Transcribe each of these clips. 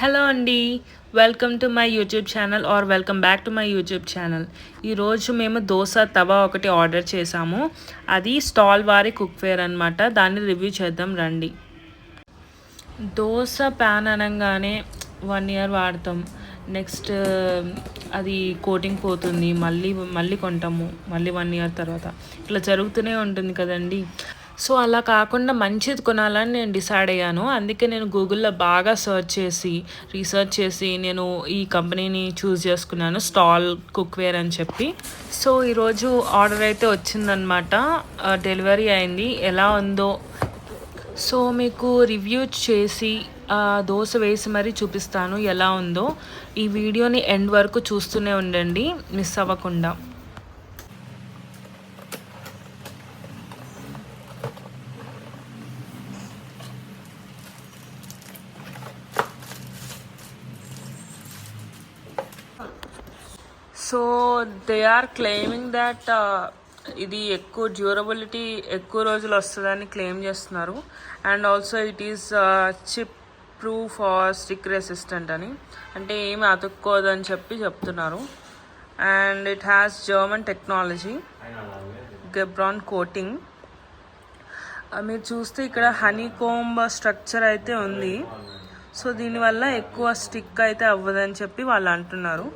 Hello అండి, welcome to my YouTube channel or welcome back to my YouTube channel. ఈరోజు మేము దోశ తవా ఒకటి order చేసాము. అది స్టాల్ వారి కుక్వేర్ అనమాట. దాన్ని రివ్యూ చేద్దాం రండి. దోశ ప్యాన్ అనగానే 1 year వాడతాం. నెక్స్ట్ అది కోటింగ్ పోతుంది, మళ్ళీ కొంటాము, మళ్ళీ 1 year తర్వాత ఇట్లా జరుగుతూనే ఉంటుంది కదండి. సో అలా కాకుండా మంచిది కొనాలని నేను డిసైడ్ అయ్యాను. అందుకే నేను గూగుల్లో బాగా రీసెర్చ్ చేసి నేను ఈ కంపెనీని చూస్ చేసుకున్నాను, స్టాల్ కుక్వేర్ అని చెప్పి. సో ఈరోజు ఆర్డర్ అయితే వచ్చిందనమాట, డెలివరీ అయింది. ఎలా ఉందో సో మీకు రివ్యూ చేసి దోశ వేసి మరీ చూపిస్తాను ఎలా ఉందో. ఈ వీడియోని ఎండ్ వరకు చూస్తూనే ఉండండి, మిస్ అవ్వకుండా. So they are claiming that ఇది ఎక్కువ డ్యూరబిలిటీ, ఎక్కువ రోజులు వస్తుందని క్లెయిమ్ చేస్తున్నారు. And also it is chip proof or stick resistant అని, అంటే ఏమి అతుక్కోదని చెప్తున్నారు. And it has German technology, గెబ్రాన్ కోటింగ్. మీరు చూస్తే ఇక్కడ హనీకోంబ్ స్ట్రక్చర్ అయితే ఉంది. సో దీనివల్ల ఎక్కువ స్టిక్ అయితే అవ్వదని చెప్పి వాళ్ళు అంటున్నారు.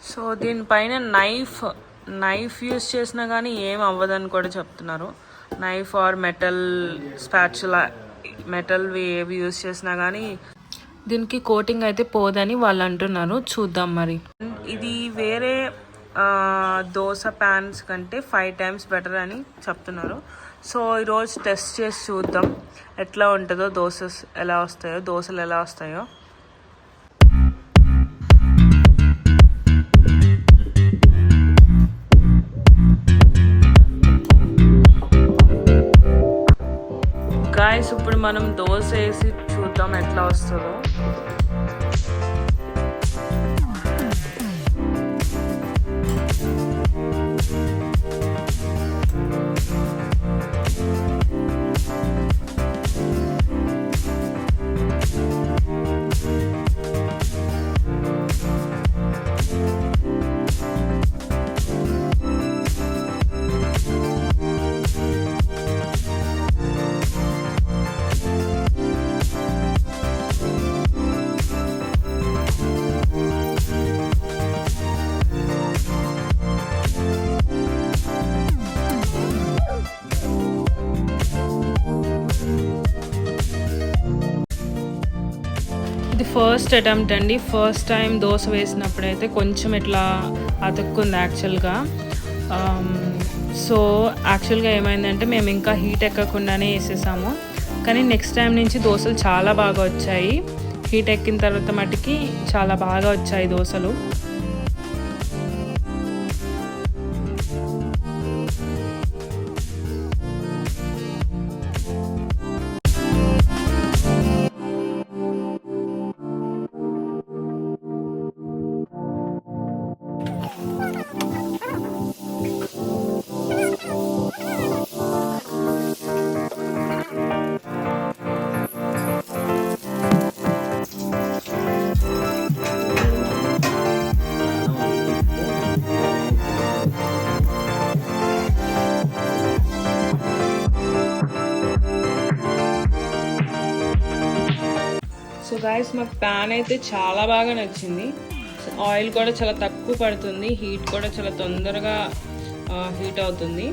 సో దీనిపైన నైఫ్ యూస్ చేసినా కానీ ఏం అవ్వదని కూడా చెప్తున్నారు. నైఫ్ ఆర్ మెటల్ స్పాచులా, మెటల్వి ఏవి యూస్ చేసినా కానీ దీనికి కోటింగ్ అయితే పోదని వాళ్ళు అంటున్నారు. చూద్దాం మరి. ఇది వేరే దోశ ప్యాన్స్ కంటే 5 times బెటర్ అని చెప్తున్నారు. సో ఈరోజు టెస్ట్ చేసి చూద్దాం ఎట్లా ఉంటుందో, దోశలు ఎలా వస్తాయో. గాయస్, ఇప్పుడు మనం దోశ వేసి చూద్దాం ఎట్లా వస్తుందో. ఇది ఫస్ట్ అటెంప్ట్ అండి. ఫస్ట్ టైం దోశ వేసినప్పుడైతే కొంచెం ఇట్లా అతుక్కుంది యాక్చువల్గా. సో యాక్చువల్గా ఏమైందంటే మేము ఇంకా హీట్ ఎక్కకుండానే వేసేసాము. కానీ నెక్స్ట్ టైం నుంచి దోశలు చాలా బాగా వచ్చాయి. హీట్ ఎక్కిన తర్వాత మటుకి చాలా బాగా వచ్చాయి దోశలు. సో గాయస్, మాకు ప్యాన్ అయితే చాలా బాగా నచ్చింది. ఆయిల్ కూడా చాలా తక్కువ పడుతుంది, హీట్ కూడా చాలా తొందరగా హీట్ అవుతుంది.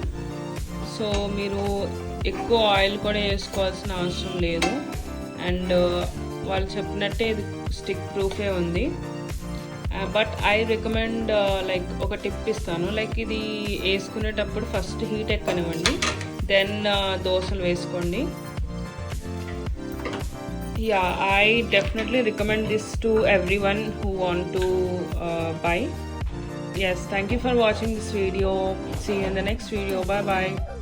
సో మీరు ఎక్కువ ఆయిల్ కూడా వేసుకోవాల్సిన అవసరం లేదు. అండ్ వాళ్ళు చెప్పినట్టే ఇది స్టిక్ ప్రూఫే ఉంది. బట్ ఐ రికమెండ్, లైక్ ఒక టిప్ ఇస్తాను. లైక్ ఇది వేసుకునేటప్పుడు ఫస్ట్ హీట్ ఎక్కనివ్వండి, దెన్ దోశలు వేసుకోండి. Yeah, I definitely recommend this to everyone who want to buy. Yes, thank you for watching this video. See you in the next video. Bye bye.